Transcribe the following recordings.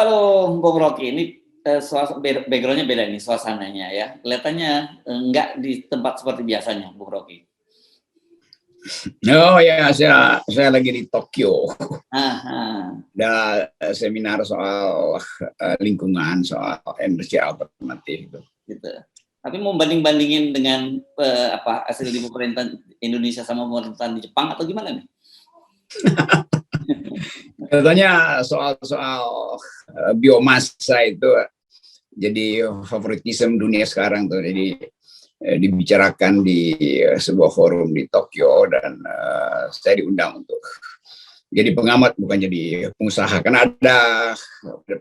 kalau Bung Rocky ini background-nya beda nih suasananya ya. Kelihatannya enggak di tempat seperti biasanya, Bung Rocky. Oh ya, saya lagi di Tokyo. Aha. Ada seminar soal lingkungan, soal energi alternatif gitu. Tapi mau banding-bandingin dengan hasil di pemerintahan Indonesia sama pemerintahan di Jepang atau gimana nih? Katanya soal biomasa itu jadi favoritisme dunia sekarang tuh. Jadi dibicarakan di sebuah forum di Tokyo dan saya diundang untuk jadi pengamat bukan jadi pengusaha, karena ada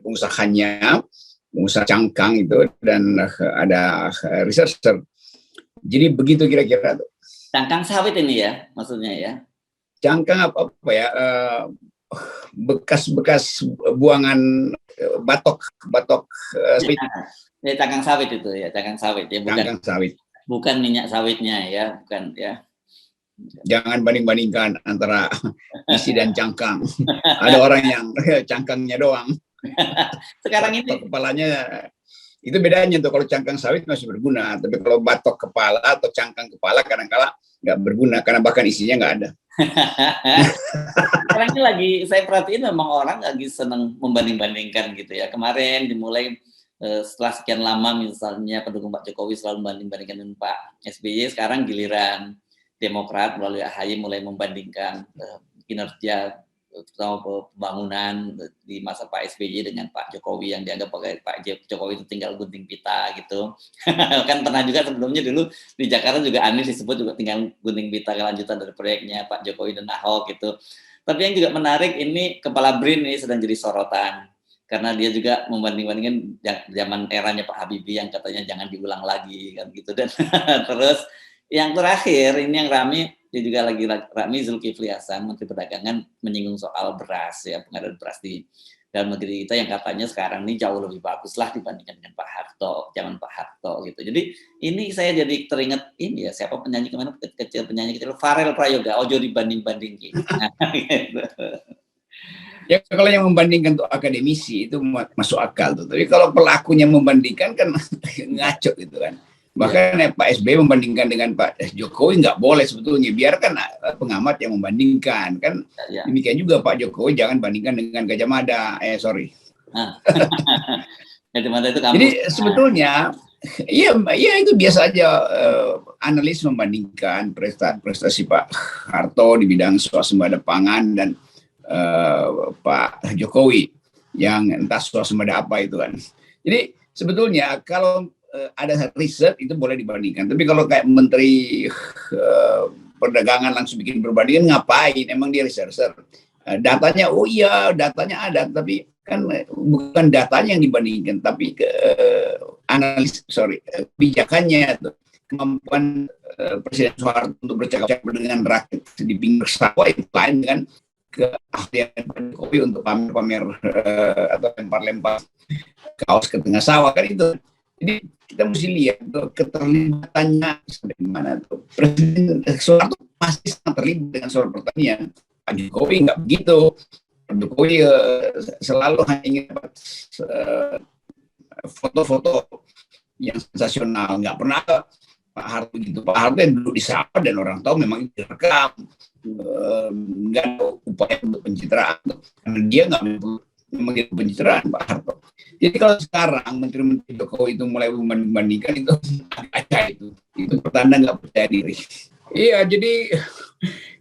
pengusahanya, pengusaha cangkang itu, dan ada researcher. Jadi begitu kira-kira tuh. Cangkang sawit ini ya maksudnya ya? Cangkang apa ya, bekas buangan batok ya, cangkang sawit itu ya, cangkang sawit ya, cangkang sawit. Bukan minyak sawitnya ya, bukan ya. Jangan banding-bandingkan antara isi dan cangkang. Ada orang yang cangkangnya doang. Sekarang ini kepalanya itu bedanya tuh. Kalau cangkang sawit masih berguna, tapi kalau batok kepala atau cangkang kepala kadang-kala nggak berguna karena bahkan isinya nggak ada. Sekarang ini lagi saya perhatiin memang orang lagi senang membanding-bandingkan gitu ya. Kemarin dimulai setelah sekian lama misalnya pendukung Pak Jokowi selalu membanding-bandingkan dengan Pak SBY, sekarang giliran Demokrat melalui AHY mulai membandingkan kinerja terutama pembangunan di masa Pak SBY dengan Pak Jokowi yang dianggap Pak Jokowi itu tinggal gunting pita gitu. Kan pernah juga sebelumnya dulu di Jakarta juga Anies disebut juga tinggal gunting pita kelanjutan dari proyeknya Pak Jokowi dan Ahok gitu. Tapi yang juga menarik ini Kepala BRIN ini sedang jadi sorotan. Karena dia juga membanding-bandingkan zaman eranya Pak Habibie yang katanya jangan diulang lagi kan gitu. Dan terus yang terakhir ini yang rame, dia juga lagi rame, Zulkifli Hasan Menteri Perdagangan menyinggung soal beras ya, pengadaan beras di dalam negeri kita yang katanya sekarang ini jauh lebih bagus lah dibandingkan dengan Pak Harto, zaman Pak Harto gitu. Jadi ini saya jadi teringat ini ya, siapa penyanyi kemana penyanyi kecil Farel Prayoga, ojo dibanding-bandingin. Gitu. Ya kalau yang membandingkan tuh akademisi itu masuk akal tuh. Tapi kalau pelakunya membandingkan kan ngaco gitu kan. Bahkan Pak SBY membandingkan dengan Pak Jokowi nggak boleh sebetulnya. Biarkan pengamat yang membandingkan kan. Demikian juga Pak Jokowi jangan bandingkan dengan Gajah Mada. Jadi sebetulnya iya itu biasa aja, analis membandingkan prestasi Pak Harto di bidang swasembada pangan dan Pak Jokowi yang entah swasembada apa itu kan. Jadi sebetulnya kalau ada riset itu boleh dibandingkan. Tapi kalau kayak Menteri Perdagangan langsung bikin perbandingan, ngapain? Emang dia researcher. Datanya, oh iya datanya ada, tapi kan bukan datanya yang dibandingkan, tapi kebijakannya, kemampuan Presiden Soeharto untuk bercakap-cakap dengan rakyat di pinggir sawah itu lain dengan keahlian Pak Jokowi untuk pamer-pamer atau lempar-lempar kaos ke tengah sawah kan itu. Jadi kita mesti lihat tuh keterlibatannya sampai mana tuh. Presiden Soeharto pasti sangat terlibat dengan soal pertanian. Pak Jokowi nggak begitu. Pak Jokowi selalu hanya ingin dapat foto-foto yang sensasional. Nggak pernah Pak Harto gitu. Pak Harto yang duduk di sawah dan orang tahu memang itu direkam. Nggak ada upaya untuk pencitraan. Karena dia nggak memiliki pencitraan Pak Harto. Jadi kalau sekarang Menteri-Menteri Jokowi itu mulai membandingkan itu ada itu pertanda nggak percaya diri. Iya, jadi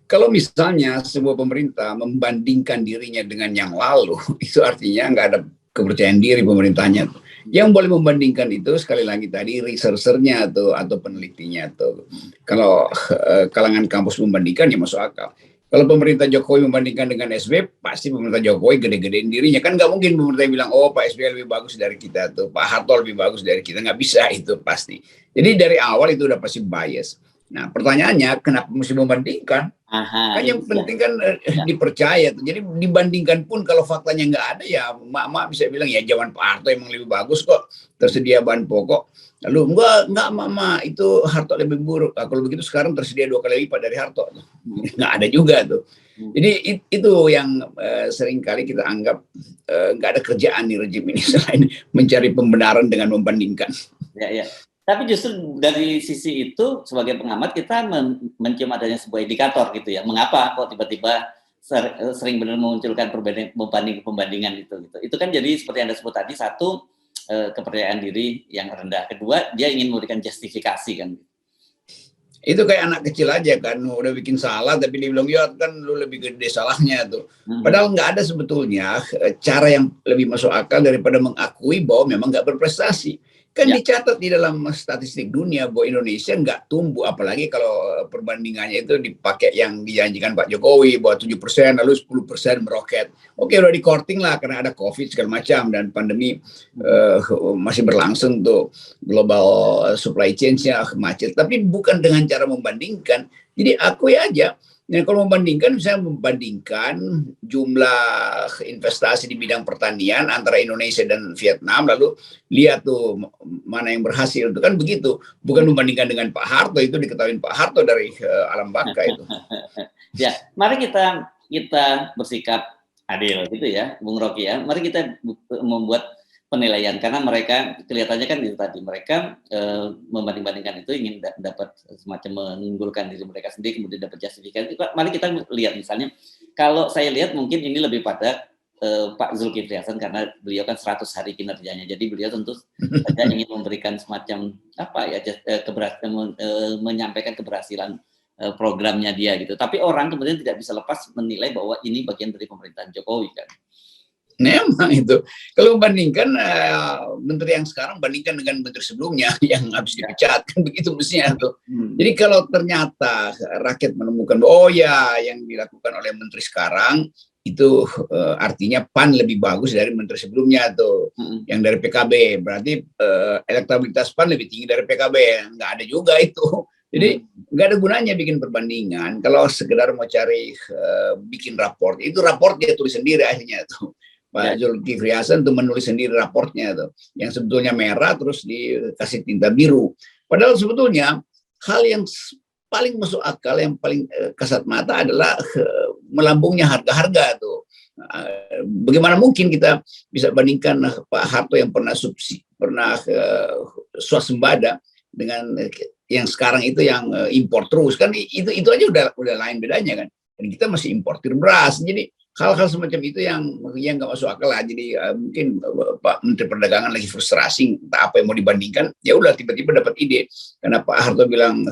kalau misalnya sebuah pemerintah membandingkan dirinya dengan yang lalu, itu artinya nggak ada kepercayaan diri pemerintahnya. Yang boleh membandingkan itu sekali lagi tadi researchernya atau penelitinya tuh. Kalau kalangan kampus membandingkan ya masuk akal. Kalau pemerintah Jokowi membandingkan dengan SBY, pasti pemerintah Jokowi gede-gedein dirinya. Kan nggak mungkin pemerintah bilang, oh Pak SBY lebih bagus dari kita, tuh Pak Harto lebih bagus dari kita. Nggak bisa itu pasti. Jadi dari awal itu udah pasti bias. Nah pertanyaannya, kenapa mesti membandingkan? Kan yang penting kan dipercaya. Jadi dibandingkan pun kalau faktanya nggak ada ya, mak bisa bilang ya zaman Pak Harto emang lebih bagus kok. Tersedia bahan pokok. Lalu enggak mama itu Harto lebih buruk. Nah, kalau begitu sekarang tersedia 2 kali lipat dari Harto. Nggak ada juga tuh. Jadi itu yang seringkali kita anggap nggak ada kerjaan nih rejim ini selain mencari pembenaran dengan membandingkan. Ya, ya. Tapi justru dari sisi itu sebagai pengamat kita mencium adanya sebuah indikator gitu ya. Mengapa kok tiba-tiba sering benar memunculkan pembandingan itu gitu. Itu kan jadi seperti Anda sebut tadi, satu kepercayaan diri yang rendah, kedua dia ingin memberikan justifikasi kan. Itu kayak anak kecil aja kan, udah bikin salah tapi dia bilang ya kan lu lebih gede salahnya tuh. Padahal nggak ada sebetulnya cara yang lebih masuk akal daripada mengakui bahwa memang nggak berprestasi. Kan dicatat di dalam statistik dunia bahwa Indonesia nggak tumbuh, apalagi kalau perbandingannya itu dipakai yang dijanjikan Pak Jokowi bahwa 7% lalu 10% meroket. Oke, udah di-courting lah karena ada COVID segala macam dan pandemi masih berlangsung tuh, global supply chain-nya macet. Tapi bukan dengan cara membandingkan. Jadi akui aja. Nah, kalau membandingkan, misalnya membandingkan jumlah investasi di bidang pertanian antara Indonesia dan Vietnam, lalu lihat tuh mana yang berhasil, itu kan begitu. Bukan membandingkan dengan Pak Harto, itu diketahui Pak Harto dari alam baka itu. Ya, mari kita bersikap adil gitu ya, Bung Rocky ya. Mari kita membuat penilaian, karena mereka kelihatannya kan itu tadi, mereka membanding-bandingkan itu ingin dapat semacam mengunggulkan diri mereka sendiri, kemudian dapat justifikasi. Mari kita lihat misalnya, kalau saya lihat mungkin ini lebih pada Pak Zulkifli Hasan, karena beliau kan 100 hari kinerjanya, jadi beliau tentu saja ingin memberikan semacam apa ya, menyampaikan keberhasilan programnya dia gitu. Tapi orang kemudian tidak bisa lepas menilai bahwa ini bagian dari pemerintahan Jokowi kan. Memang itu. Kalau bandingkan menteri yang sekarang bandingkan dengan menteri sebelumnya yang habis dipecat, kan begitu mestinya tuh. Jadi kalau ternyata rakyat menemukan oh ya yang dilakukan oleh menteri sekarang itu artinya PAN lebih bagus dari menteri sebelumnya tuh, yang dari PKB, berarti elektabilitas PAN lebih tinggi dari PKB. Nggak ada juga itu. Jadi nggak ada gunanya bikin perbandingan kalau sekedar mau cari bikin raport. Itu raport dia tulis sendiri akhirnya tuh. Pak Zulkifli Hasan tuh menulis sendiri raportnya tuh, yang sebetulnya merah terus dikasih tinta biru. Padahal sebetulnya hal yang paling masuk akal, yang paling kasat mata adalah melambungnya harga-harga tuh. Bagaimana mungkin kita bisa bandingkan Pak Harto yang pernah swasembada dengan yang sekarang itu yang impor terus, kan itu aja udah lain bedanya kan. Dan kita masih importir beras. Jadi hal-hal semacam itu yang nggak masuk akal lah. Jadi mungkin Pak Menteri Perdagangan lagi frustrasi, entah apa yang mau dibandingkan. Ya udah tiba-tiba dapat ide. Karena Pak Harto bilang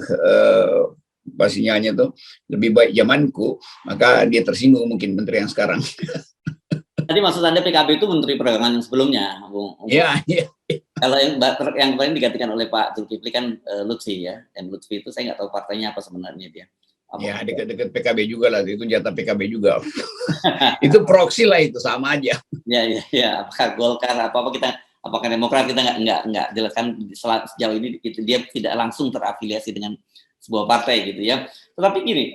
sinyalnya tuh lebih baik zamanku, maka dia tersinggung mungkin menteri yang sekarang. Tadi maksud Anda PKB itu Menteri Perdagangan yang sebelumnya, Bung? Iya. Kalau yang kemarin digantikan oleh Pak Zulkifli kan Lutfi ya. Dan Lutfi itu saya nggak tahu partainya apa sebenarnya dia. Ya dekat PKB juga lah, itu jatah PKB juga. Itu proksi lah, itu sama aja. Ya. Apakah Golkar apakah Demokrat, kita nggak jelaskan sejauh ini dia tidak langsung terafiliasi dengan sebuah partai gitu ya. Tetapi gini,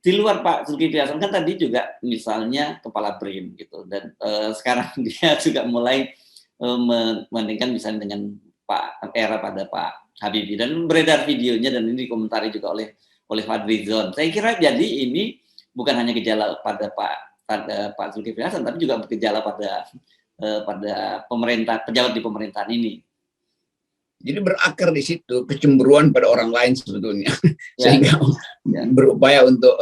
di luar Pak Zulkifli Hasan kan tadi juga misalnya kepala BRIN gitu, dan sekarang dia juga mulai membandingkan misalnya dengan era pada Pak Habibie, dan beredar videonya dan ini dikomentari juga oleh Fadlizon. Saya kira jadi ini bukan hanya gejala pada Pak Zulkifli Hasan, tapi juga gejala pada pemerintah, pejabat di pemerintahan ini. Jadi berakar di situ kecemburuan pada orang lain sebetulnya, sehingga berupaya untuk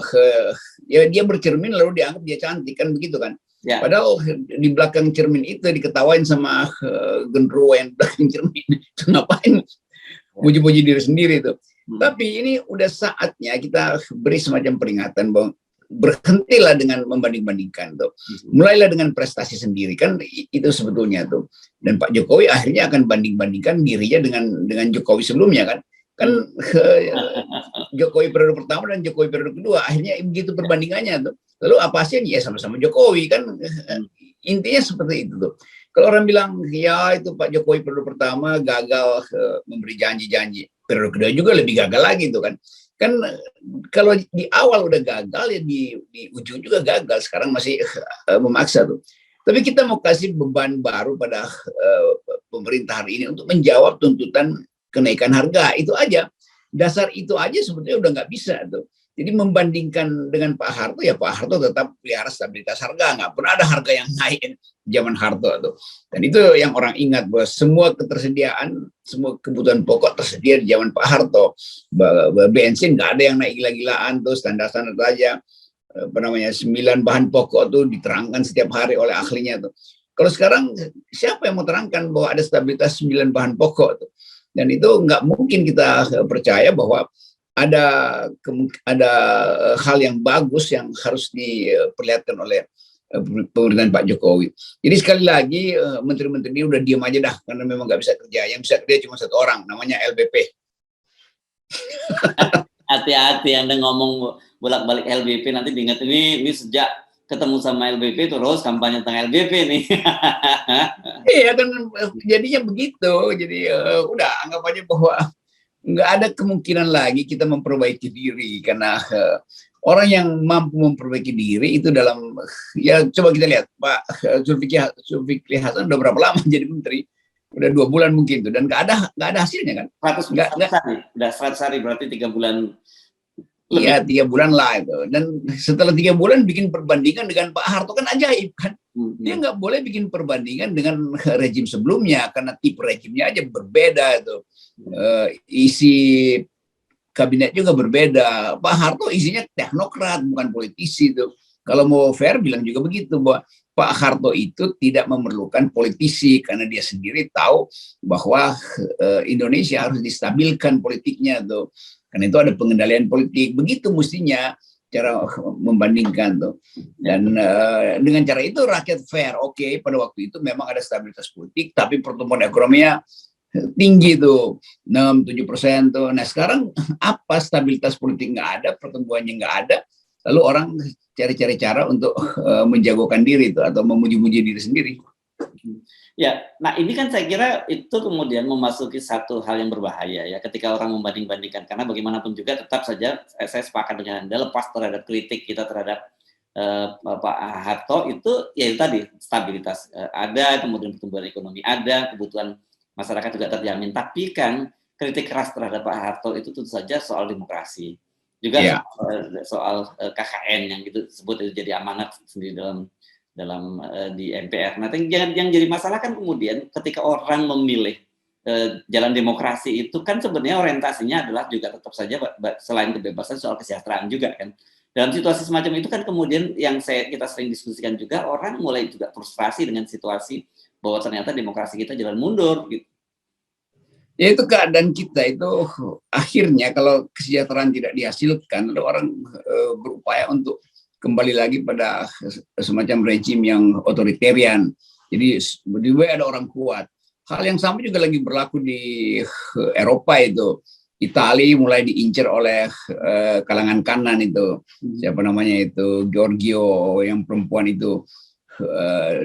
ya dia bercermin lalu dianggap dia cantik kan begitu kan. Padahal di belakang cermin itu diketawain sama genderuwo yang belakang cermin. Ngapain puji-puji diri sendiri itu. Tapi ini udah saatnya kita beri semacam peringatan bahwa berhentilah dengan membanding-bandingkan tuh. Mulailah dengan prestasi sendiri kan itu sebetulnya tuh. Dan Pak Jokowi akhirnya akan banding-bandingkan dirinya dengan Jokowi sebelumnya kan. Kan Jokowi periode pertama dan Jokowi periode kedua akhirnya begitu perbandingannya tuh. Lalu apa hasilnya? Ya sama-sama Jokowi kan. Intinya seperti itu tuh. Kalau orang bilang ya itu Pak Jokowi periode pertama gagal memberi janji-janji, periode kedua juga lebih gagal lagi tuh kan. Kan kalau di awal udah gagal ya di ujung juga gagal. Sekarang masih memaksa tuh. Tapi kita mau kasih beban baru pada pemerintah hari ini untuk menjawab tuntutan kenaikan harga. Itu aja. Dasar itu aja sebetulnya udah nggak bisa tuh. Jadi membandingkan dengan Pak Harto, ya Pak Harto tetap pelihara stabilitas harga, nggak pernah ada harga yang naik zaman Harto tuh. Dan itu yang orang ingat, bahwa semua ketersediaan, semua kebutuhan pokok tersedia di zaman Pak Harto. Bensin nggak ada yang naik gila-gilaan tuh, standar-standar aja. Apa namanya, 9 bahan pokok tuh diterangkan setiap hari oleh ahlinya tuh. Kalau sekarang siapa yang mau terangkan bahwa ada stabilitas 9 bahan pokok tuh? Dan itu nggak mungkin kita percaya bahwa ada hal yang bagus yang harus diperlihatkan oleh pemerintahan Pak Jokowi. Jadi sekali lagi menteri-menteri ini udah diam aja dah, karena memang nggak bisa kerja. Yang bisa kerja cuma satu orang, namanya LBP. Hati-hati Anda ngomong bolak-balik LBP, nanti diingat ini sejak ketemu sama LBP terus kampanye tentang LBP nih. Iya kan, jadinya begitu. Jadi udah anggap aja bahwa nggak ada kemungkinan lagi kita memperbaiki diri, karena orang yang mampu memperbaiki diri itu dalam, ya coba kita lihat Pak Zulkifli Hasan udah berapa lama jadi menteri, udah 2 bulan mungkin tuh, dan nggak ada hasilnya kan. 100 hari, udah 100 hari berarti 3 bulan. Iya, 3 bulan lah itu. Dan setelah 3 bulan bikin perbandingan dengan Pak Harto kan ajaib kan. Dia nggak boleh bikin perbandingan dengan rejim sebelumnya, karena tipe rejimnya aja berbeda itu. Isi kabinet juga berbeda. Pak Harto isinya teknokrat, bukan politisi itu. Kalau mau fair bilang juga begitu, bahwa Pak Harto itu tidak memerlukan politisi, karena dia sendiri tahu bahwa Indonesia harus distabilkan politiknya tuh. Karena itu ada pengendalian politik. Begitu mestinya cara membandingkan tuh. Dan dengan cara itu rakyat fair. Oke, pada waktu itu memang ada stabilitas politik, tapi pertumbuhan ekonominya tinggi tuh, 6-7% tuh. Nah sekarang apa, stabilitas politik nggak ada, pertumbuhannya nggak ada, lalu orang cari-cari cara untuk menjagokan diri tuh, atau memuji-muji diri sendiri. Ya, nah ini kan saya kira itu kemudian memasuki satu hal yang berbahaya ya, ketika orang membanding-bandingkan, karena bagaimanapun juga tetap saja saya sepakat dengan Anda, lepas terhadap kritik kita terhadap Pak Harto itu, ya itu tadi stabilitas ada, kemudian pertumbuhan ekonomi ada, kebutuhan masyarakat juga terjamin, tapi kan kritik keras terhadap Pak Harto itu tentu saja soal demokrasi, juga soal KKN yang itu disebut itu jadi amanat sendiri dalam di MPR. Nah, yang jadi masalah kan kemudian ketika orang memilih jalan demokrasi itu kan sebenarnya orientasinya adalah juga tetap saja selain kebebasan soal kesejahteraan juga kan. Dalam situasi semacam itu kan kemudian yang kita sering diskusikan juga, orang mulai juga frustrasi dengan situasi bahwa ternyata demokrasi kita jalan mundur gitu. Ya itu keadaan kita itu, akhirnya kalau kesejahteraan tidak dihasilkan, ada orang berupaya untuk kembali lagi pada semacam rejim yang otoritarian. Jadi di ada orang kuat. Hal yang sama juga lagi berlaku di Eropa itu. Italia mulai diincar oleh kalangan kanan itu. Siapa namanya itu, Giorgio yang perempuan itu,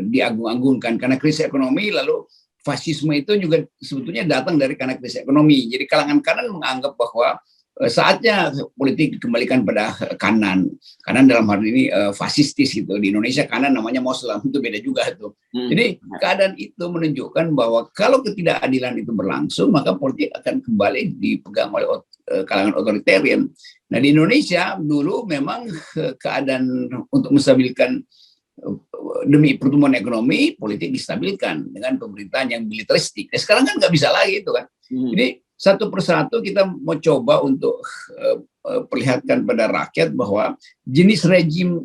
diagung-agungkan karena krisis ekonomi. Lalu fasisme itu juga sebetulnya datang dari karena krisis ekonomi. Jadi kalangan kanan menganggap bahwa saatnya politik dikembalikan pada kanan dalam hal ini fasistis gitu. Di Indonesia kanan namanya Muslim, itu beda juga tuh. Jadi keadaan itu menunjukkan bahwa kalau ketidakadilan itu berlangsung, maka politik akan kembali dipegang oleh kalangan otoritarian. Nah di Indonesia dulu memang keadaan untuk menstabilkan demi pertumbuhan ekonomi, politik distabilkan dengan pemerintahan yang militeristik. Nah, sekarang kan nggak bisa lagi itu kan. Jadi satu persatu kita mau coba untuk perlihatkan pada rakyat bahwa jenis rejim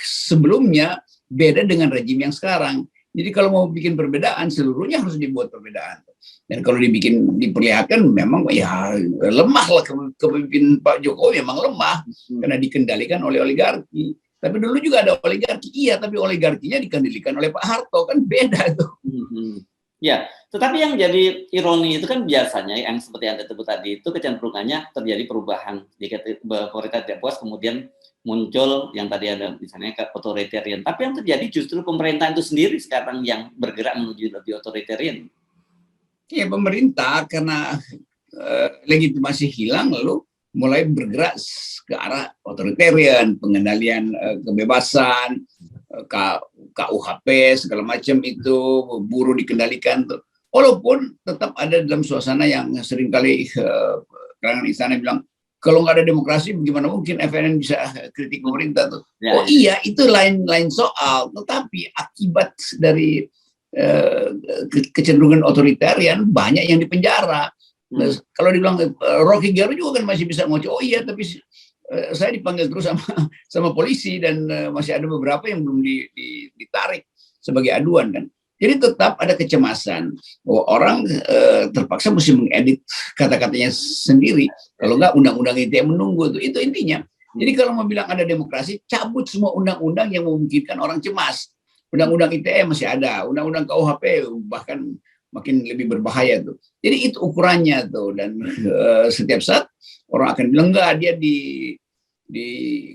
sebelumnya beda dengan rejim yang sekarang. Jadi kalau mau bikin perbedaan, seluruhnya harus dibuat perbedaan. Dan kalau diperlihatkan memang ya lemah lah, kepemimpinan Pak Jokowi memang lemah karena dikendalikan oleh oligarki. Tapi dulu juga ada oligarki, iya, tapi oligarkinya dikendalikan oleh Pak Harto, kan beda tuh. Ya, tetapi yang jadi ironi itu kan biasanya yang seperti Anda sebut tadi itu kecenderungannya terjadi perubahan. Jika pemerintah tidak puas, kemudian muncul yang tadi ada misalnya ke otoritarian. Tapi yang terjadi justru pemerintahan itu sendiri sekarang yang bergerak menuju lebih otoritarian. Ya, pemerintah karena legitimasi hilang lalu mulai bergerak ke arah otoritarian, pengendalian kebebasan, KUHP segala macam itu, buruh dikendalikan tuh. Walaupun tetap ada dalam suasana yang seringkali kalangan istana bilang Kalau nggak ada demokrasi, bagaimana mungkin FNN bisa kritik pemerintah tuh? Ya, oh iya, itu lain soal. Tetapi akibat dari kecenderungan otoritarian, banyak yang dipenjara. Nah, kalau dibilang Rocky Gerung juga kan masih bisa ngoceh. Oh iya, tapi saya dipanggil terus sama polisi dan masih ada beberapa yang belum ditarik sebagai aduan kan. Jadi tetap ada kecemasan bahwa orang terpaksa mesti mengedit kata-katanya sendiri. Kalau nggak undang-undang ITE menunggu tuh. Itu intinya. Jadi kalau mau bilang ada demokrasi, cabut semua undang-undang yang memungkinkan orang cemas. Undang-undang ITE masih ada, undang-undang KUHP bahkan makin lebih berbahaya tuh. Jadi itu ukurannya tuh, dan setiap saat orang akan bilang enggak, dia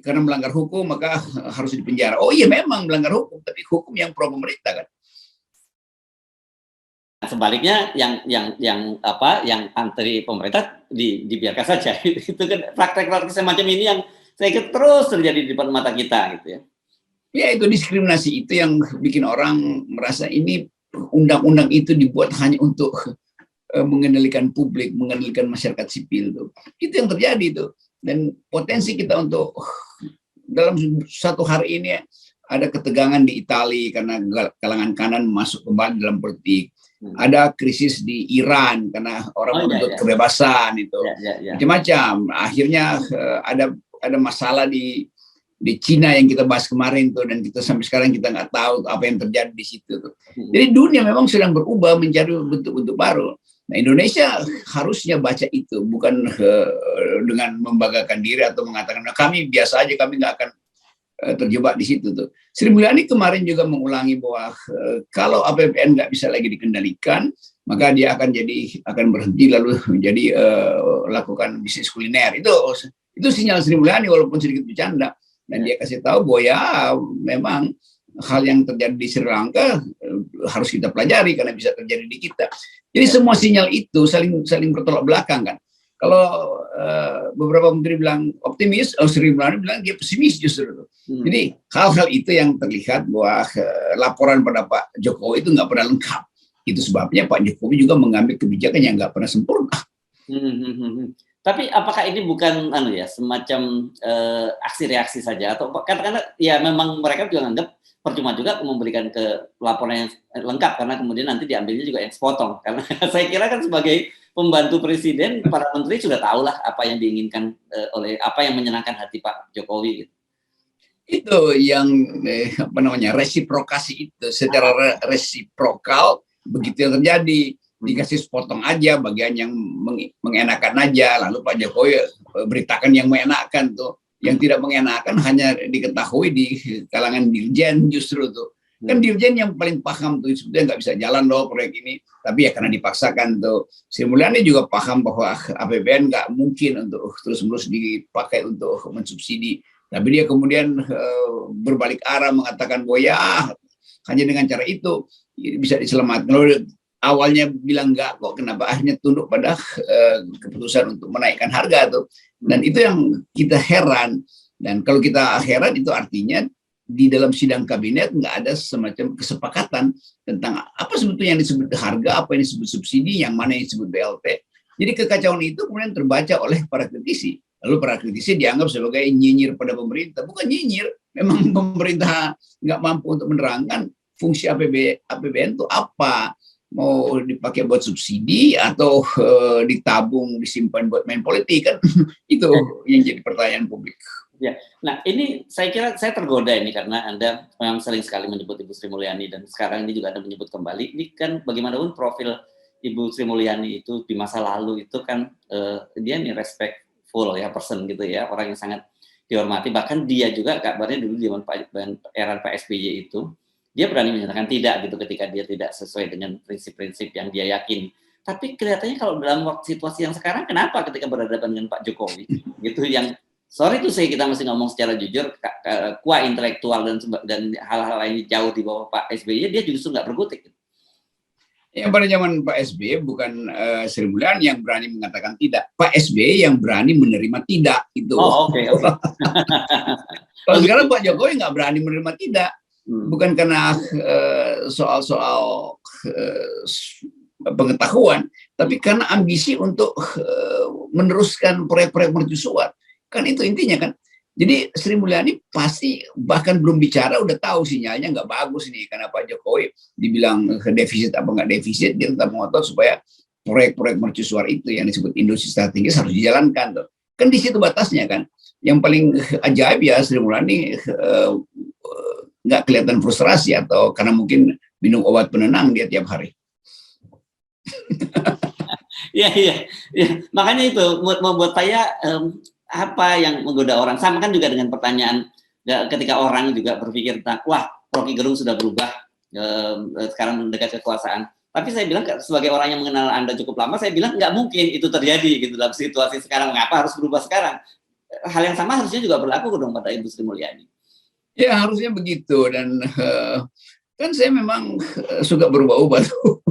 karena melanggar hukum maka harus dipenjara. Oh iya memang melanggar hukum, tapi hukum yang pro pemerintah kan. Sebaliknya yang anti pemerintah dibiarkan saja. Itu kan praktek-praktek semacam ini yang saya kira terus terjadi di depan mata kita gitu ya. Ya itu diskriminasi itu yang bikin orang merasa ini undang-undang itu dibuat hanya untuk mengendalikan publik, mengendalikan masyarakat sipil tuh. Itu yang terjadi tuh. Dan potensi kita untuk dalam satu hari ini ada ketegangan di Italia karena kalangan kanan masuk kembali dalam politik. Ada krisis di Iran karena orang menuntut kebebasan itu, macam-macam. Akhirnya ada masalah di Cina yang kita bahas kemarin tuh, dan kita sampai sekarang kita nggak tahu apa yang terjadi di situ tuh. Jadi dunia memang sedang berubah mencari bentuk-bentuk baru. Nah, Indonesia harusnya baca itu, bukan dengan membanggakan diri atau mengatakan nah, kami biasa aja, kami nggak akan terjebak di situ tuh. Sri Mulyani kemarin juga mengulangi bahwa kalau APBN nggak bisa lagi dikendalikan, maka dia akan berhenti lalu menjadi lakukan bisnis kuliner. Itu sinyal Sri Mulyani walaupun sedikit bercanda, dan dia kasih tahu bahwa ya memang hal yang terjadi di Sri Lanka harus kita pelajari karena bisa terjadi di kita. Jadi semua sinyal itu saling bertolak belakang kan. Kalau beberapa menteri bilang optimis, Sri Mulyani bilang dia pesimis justru. Jadi hal-hal itu yang terlihat bahwa laporan pada Pak Jokowi itu nggak pernah lengkap. Itu sebabnya Pak Jokowi juga mengambil kebijakan yang nggak pernah sempurna. Tapi apakah ini bukan semacam aksi reaksi saja, atau karena ya memang mereka juga anggap percuma juga memberikan ke laporan yang lengkap karena kemudian nanti diambilnya juga yang sepotong. Karena saya kira kan sebagai pembantu presiden, para menteri sudah tahulah apa yang diinginkan oleh apa yang menyenangkan hati Pak Jokowi gitu. Itu yang resiprokasi itu secara resiprokal begitu yang terjadi. Dikasih sepotong aja bagian yang mengenakan aja, lalu Pak Jokowi beritakan yang mengenakan tuh, yang tidak mengenakan hanya diketahui di kalangan dirjen justru tuh. Kan dirjen yang paling paham tuh, sebetulnya nggak bisa jalan loh proyek ini, tapi ya karena dipaksakan tuh. Sri Mulyani juga paham bahwa APBN nggak mungkin untuk terus-menerus dipakai untuk mensubsidi, tapi dia kemudian berbalik arah mengatakan bahwa ya hanya dengan cara itu bisa diselamatkan. Lalu awalnya bilang enggak kok, kenapa akhirnya tunduk pada keputusan untuk menaikkan harga tuh. Dan itu yang kita heran. Dan kalau kita heran itu artinya di dalam sidang kabinet nggak ada semacam kesepakatan tentang apa sebetulnya yang disebut harga, apa yang disebut subsidi, yang mana yang disebut BLT. Jadi kekacauan itu kemudian terbaca oleh para kritisi. Lalu para kritisi dianggap sebagai nyinyir pada pemerintah. Bukan nyinyir, memang pemerintah nggak mampu untuk menerangkan fungsi APBN itu apa. Mau dipakai buat subsidi atau ditabung, disimpan buat main politik kan? Itu yang jadi pertanyaan publik. Ya, nah ini saya kira saya tergoda ini karena Anda memang sering sekali menyebut Ibu Sri Mulyani dan sekarang ini juga Anda menyebut kembali. Ini kan bagaimanapun profil Ibu Sri Mulyani itu di masa lalu itu kan dia nih respectful ya person gitu ya, orang yang sangat dihormati. Bahkan dia juga kabarnya dulu zaman era Pak SBY itu dia berani menyatakan tidak gitu ketika dia tidak sesuai dengan prinsip-prinsip yang dia yakini. Tapi kelihatannya kalau dalam situasi yang sekarang, kenapa ketika berhadapan dengan Pak Jokowi, gitu yang sorry tuh kita mesti ngomong secara jujur, kuah intelektual dan hal-hal lain jauh di bawah Pak SBY, dia justru nggak berkutik. Yang pada zaman Pak SBY bukan Sri Mulyani yang berani mengatakan tidak, Pak SBY yang berani menerima tidak itu. Oh oke. Kalau sekarang Pak Jokowi nggak berani menerima tidak. Bukan karena soal-soal pengetahuan, tapi karena ambisi untuk meneruskan proyek-proyek mercusuar. Kan itu intinya kan. Jadi Sri Mulyani pasti bahkan belum bicara udah tahu sinyalnya nggak bagus nih, karena Pak Jokowi dibilang defisit apa nggak defisit, dia tetap ngotot supaya proyek-proyek mercusuar itu yang disebut industri strategis harus dijalankan tuh. Kan di situ batasnya kan. Yang paling ajaib ya Sri Mulyani nggak kelihatan frustrasi, atau karena mungkin minum obat penenang dia tiap hari. Iya. Makanya itu membuat saya apa yang menggoda orang. Sama kan juga dengan pertanyaan ketika orang juga berpikir tentang, wah, Rocky Gerung sudah berubah, sekarang mendekat kekuasaan. Tapi saya bilang sebagai orang yang mengenal Anda cukup lama, saya bilang nggak mungkin itu terjadi gitu dalam situasi sekarang. Mengapa harus berubah sekarang? Hal yang sama harusnya juga berlaku dong pada Ibu Sri Mulyani. Ya harusnya begitu, dan kan saya memang suka berubah-ubah tuh.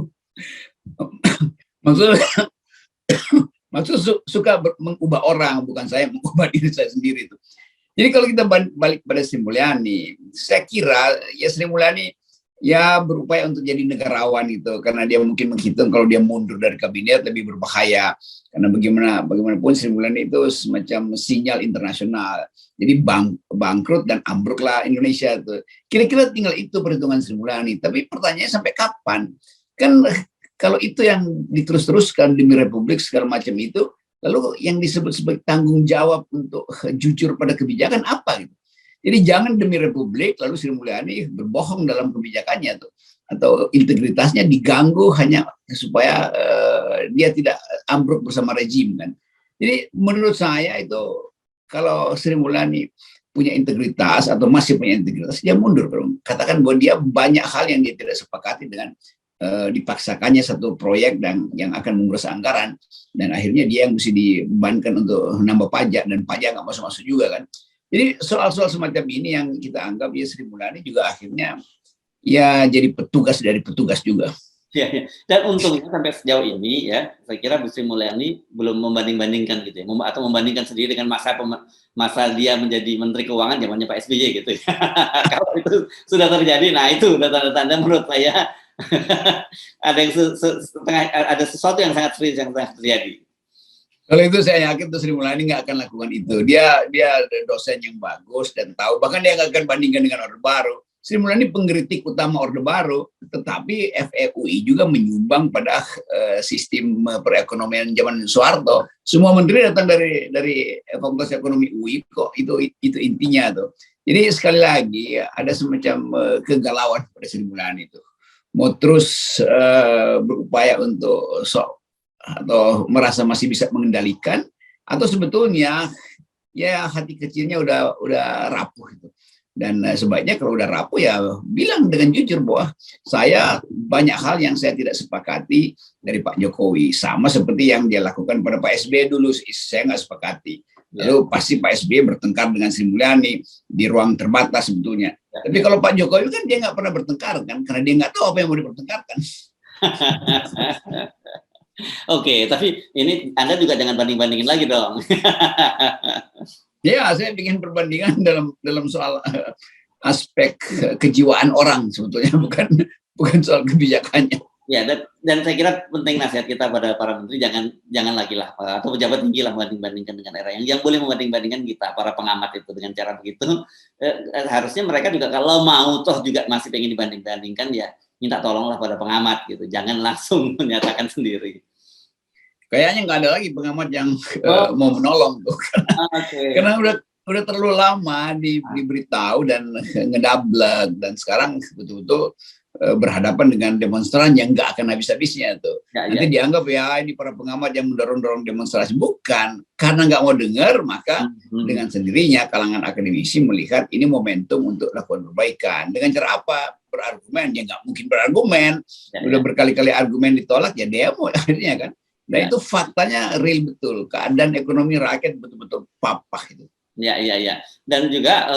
Maksud suka mengubah orang, bukan saya mengubah diri saya sendiri itu. Jadi kalau kita balik pada Sri Mulyani, saya kira ya Sri Mulyani ya berupaya untuk jadi negarawan itu, karena dia mungkin menghitung kalau dia mundur dari kabinet lebih berbahaya, karena bagaimanapun Sri Mulyani itu semacam sinyal internasional. Jadi bangkrut dan ambruklah Indonesia itu. Kira-kira tinggal itu perhitungan Sri Mulyani. Tapi pertanyaannya sampai kapan? Kan kalau itu yang diterus-teruskan demi Republik segala macam itu, lalu yang disebut sebagai tanggung jawab untuk jujur pada kebijakan apa gitu? Jadi jangan demi Republik lalu Sri Mulyani berbohong dalam kebijakannya tuh, atau integritasnya diganggu hanya supaya dia tidak ambruk bersama rejim kan. Jadi menurut saya itu kalau Sri Mulyani punya integritas atau masih punya integritas, dia mundur. Katakan bahwa dia banyak hal yang dia tidak sepakati dengan dipaksakannya satu proyek dan yang akan menguras anggaran, dan akhirnya dia yang mesti dibebankan untuk nambah pajak, dan pajak nggak masuk-masuk juga kan. Jadi soal-soal semacam ini yang kita anggap ya Sri Mulyani juga akhirnya ya jadi petugas dari petugas juga. Ya. Dan untungnya sampai sejauh ini ya, saya kira Bu Sri Mulyani belum membanding-bandingkan gitu ya, atau membandingkan sendiri dengan masa dia menjadi Menteri Keuangan zamannya Pak SBY gitu ya. Kalau itu sudah terjadi, nah itu udah tanda-tanda menurut saya ada sesuatu yang sangat serius yang terjadi. Kalau itu saya yakin tuh Sri Mulyani nggak akan lakukan itu. Dia dosen yang bagus dan tahu. Bahkan dia nggak akan bandingkan dengan Orde Baru. Sri Mulyani pengkritik utama Orde Baru, tetapi FEUI juga menyumbang pada sistem perekonomian zaman Soeharto. Semua menteri datang dari Fakultas Ekonomi UI kok. Itu intinya tuh. Jadi sekali lagi ada semacam kegalauan pada Sri Mulyani itu. Mau terus berupaya untuk atau merasa masih bisa mengendalikan, atau sebetulnya ya hati kecilnya udah rapuh itu. Dan sebaiknya kalau udah rapuh ya bilang dengan jujur bahwa saya banyak hal yang saya tidak sepakati dari Pak Jokowi, sama seperti yang dia lakukan pada Pak SBY dulu, saya nggak sepakati. Lalu pasti Pak SBY bertengkar dengan Sri Mulyani di ruang terbatas sebetulnya. Tapi kalau Pak Jokowi kan dia nggak pernah bertengkar kan, karena dia nggak tahu apa yang mau dipertengkarkan. Oke, tapi ini Anda juga jangan banding-bandingin lagi dong. Ya, saya bikin perbandingan dalam soal aspek kejiwaan orang sebetulnya, bukan soal kebijakannya. Ya, dan saya kira penting nasihat kita pada para menteri, jangan lagi lah, atau pejabat tinggi lah membanding-bandingkan dengan era yang boleh membanding-bandingkan kita, para pengamat itu dengan cara begitu. Harusnya mereka juga kalau mau toh juga masih pengen dibanding-bandingkan ya minta tolonglah pada pengamat gitu, jangan langsung menyatakan sendiri. Kayaknya nggak ada lagi pengamat yang mau menolong tuh, karena udah terlalu lama diberitahu dan ngedablek, dan sekarang betul-betul berhadapan dengan demonstran yang nggak akan habis-habisnya tuh. Nanti dianggap ya ini para pengamat yang mendorong-dorong demonstrasi. Bukan, karena nggak mau dengar, maka dengan sendirinya kalangan akademisi melihat ini momentum untuk lakukan perbaikan. Dengan cara apa? Berargumen. Ya nggak mungkin berargumen. Udah berkali-kali argumen ditolak, ya demo akhirnya kan. Dan itu faktanya real betul. Keadaan ekonomi rakyat betul-betul papah itu. Ya. Dan juga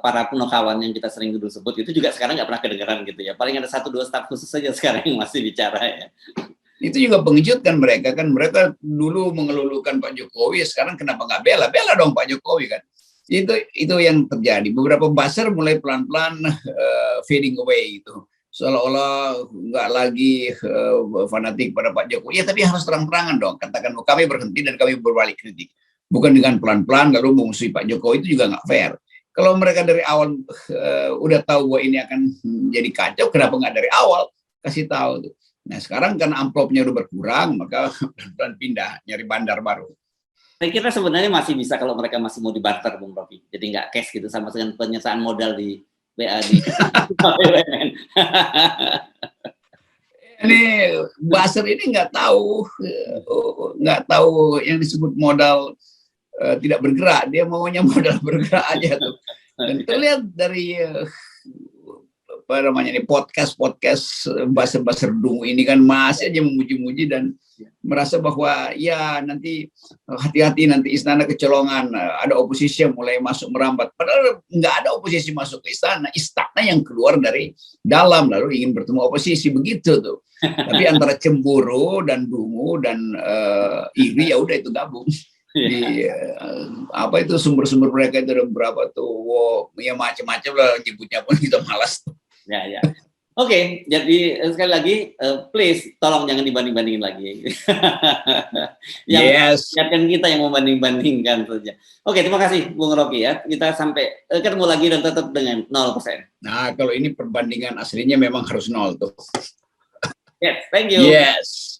para punokawan yang kita sering dulu sebut itu juga sekarang nggak pernah kedengaran gitu ya. Paling ada 1-2 staf khusus saja sekarang yang masih bicara ya. Itu juga mengejutkan mereka kan. Mereka dulu mengelulukan Pak Jokowi, sekarang kenapa nggak bela dong Pak Jokowi kan. Itu yang terjadi. Beberapa buzzer mulai pelan-pelan fading away gitu. seolah-olah nggak lagi fanatik pada Pak Jokowi. Ya tapi harus terang-terangan dong, katakan kami berhenti dan kami berbalik kritik. Bukan dengan pelan-pelan lalu memusuhi Pak Jokowi, itu juga nggak fair. Kalau mereka dari awal udah tahu bahwa ini akan jadi kacau, kenapa nggak dari awal kasih tahu tuh. Nah sekarang karena amplopnya udah berkurang, maka pelan-pelan pindah nyari bandar baru. Saya kira sebenarnya masih bisa kalau mereka masih mau dibarter, Bung Rocky. Jadi nggak cash gitu, sama dengan penyertaan modal di BA di BUMN. Ini Basir ini nggak tahu yang disebut modal tidak bergerak. Dia maunya modal bergerak aja tuh. Dan terlihat dari apa namanya ini podcast Basir Dungu ini kan masih aja memuji-muji dan merasa bahwa ya nanti hati-hati nanti istana kecolongan, ada oposisi yang mulai masuk merambat. Padahal nggak ada oposisi masuk ke istana yang keluar dari dalam lalu ingin bertemu oposisi, begitu tuh. Tapi antara cemburu dan dungu dan iri ya udah itu gabung. Di apa itu sumber-sumber mereka itu ada berapa tuh, ya macam-macam lah nyebutnya pun kita malas. Ya. Oke, jadi sekali lagi, please tolong jangan dibanding-bandingin lagi. Biarkan kita yang membanding-bandingkan saja. Oke, terima kasih Bung Rocky ya. Kita sampai ketemu lagi dan tetap dengan 0%. Nah, kalau ini perbandingan aslinya memang harus 0 tuh. Yes, thank you. Yes.